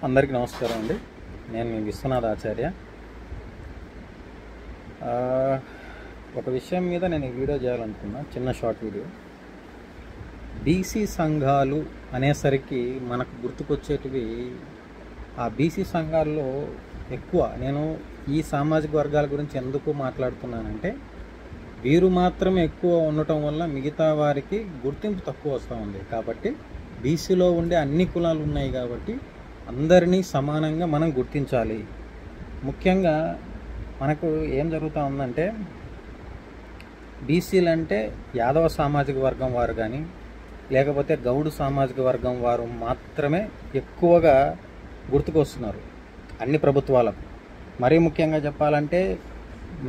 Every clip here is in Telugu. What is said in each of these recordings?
అందరికీ నమస్కారం అండి. నేను మీ విశ్వనాథ్ ఆచార్య. ఒక విషయం మీద నేను ఈ వీడియో చేయాలనుకున్నా, చిన్న షార్ట్ వీడియో. బీసీ సంఘాలు అనేసరికి మనకు గుర్తుకొచ్చేటివి ఆ బీసీ సంఘాల్లో ఎక్కువ. నేను ఈ సామాజిక వర్గాల గురించి ఎందుకు మాట్లాడుతున్నానంటే, వీరు మాత్రమే ఎక్కువ ఉండటం వల్ల మిగతా వారికి గుర్తింపు తక్కువ వస్తూ ఉంది. కాబట్టి బీసీలో ఉండే అన్ని కులాలు ఉన్నాయి కాబట్టి అందరినీ సమానంగా మనం గుర్తించాలి. ముఖ్యంగా మనకు ఏం జరుగుతూ ఉందంటే, బీసీలు అంటే యాదవ సామాజిక వర్గం వారు కానీ లేకపోతే గౌడు సామాజిక వర్గం వారు మాత్రమే ఎక్కువగా గుర్తుకొస్తున్నారు అన్ని ప్రభుత్వాలకు. మరీ ముఖ్యంగా చెప్పాలంటే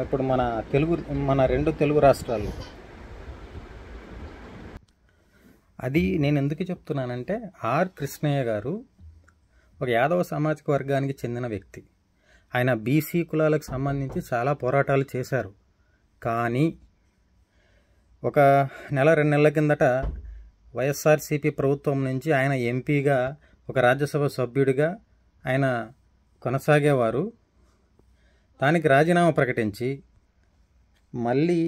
ఇప్పుడు మన రెండు తెలుగు రాష్ట్రాలు. అది నేను ఎందుకు చెప్తున్నానంటే, ఆర్ కృష్ణయ్య గారు ఒక యాదవ సామాజిక వర్గానికి చెందిన వ్యక్తి. ఆయన బీసీ కులాలకు సంబంధించి చాలా పోరాటాలు చేశారు. కానీ ఒక నెల 2 నెలల కిందట వైఎస్ఆర్సీపీ ప్రభుత్వం నుంచి ఆయన ఎంపీగా, ఒక రాజ్యసభ సభ్యుడిగా ఆయన కొనసాగేవారు. దానికి రాజీనామా ప్రకటించి మళ్ళీ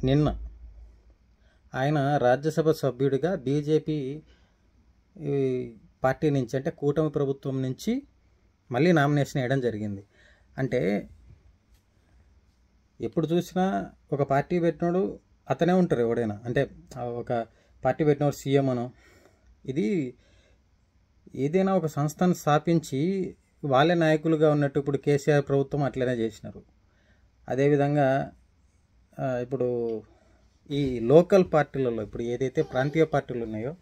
నిన్న ఆయన రాజ్యసభ సభ్యుడిగా బీజేపీ పార్టీ నుంచి, అంటే కూటమి ప్రభుత్వం నుంచి మళ్ళీ నామినేషన్ వేయడం జరిగింది. అంటే ఎప్పుడు చూసినా ఒక పార్టీ పెట్టినోడు అతనే ఉంటారు ఎవడైనా. అంటే ఒక పార్టీ పెట్టినోడు సీఎం అనో, ఇది ఏదైనా ఒక సంస్థను స్థాపించి వాళ్ళే నాయకులుగా ఉన్నట్టు ఇప్పుడు కేసీఆర్ ప్రభుత్వం అట్లనే చేసినారు. అదేవిధంగా ఇప్పుడు ఈ లోకల్ పార్టీలలో, ఇప్పుడు ఏదైతే ప్రాంతీయ పార్టీలు ఉన్నాయో,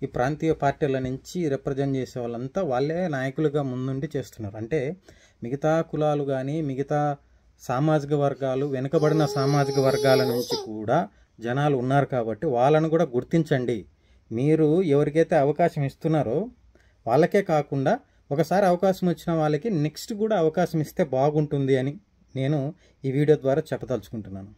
ఈ ప్రాంతీయ పార్టీల నుంచి రిప్రజెంట్ చేసే వాళ్ళంతా వాళ్ళే నాయకులుగా ముందుండి చేస్తున్నారు. అంటే మిగతా కులాలు కానీ మిగతా సామాజిక వర్గాలు, వెనుకబడిన సామాజిక వర్గాల నుంచి కూడా జనాలు ఉన్నారు. కాబట్టి వాళ్ళను కూడా గుర్తించండి. మీరు ఎవరికైతే అవకాశం ఇస్తున్నారో వాళ్ళకే కాకుండా ఒకసారి అవకాశం వచ్చిన వాళ్ళకి నెక్స్ట్ కూడా అవకాశం ఇస్తే బాగుంటుంది అని నేను ఈ వీడియో ద్వారా చెప్పదలుచుకుంటున్నాను.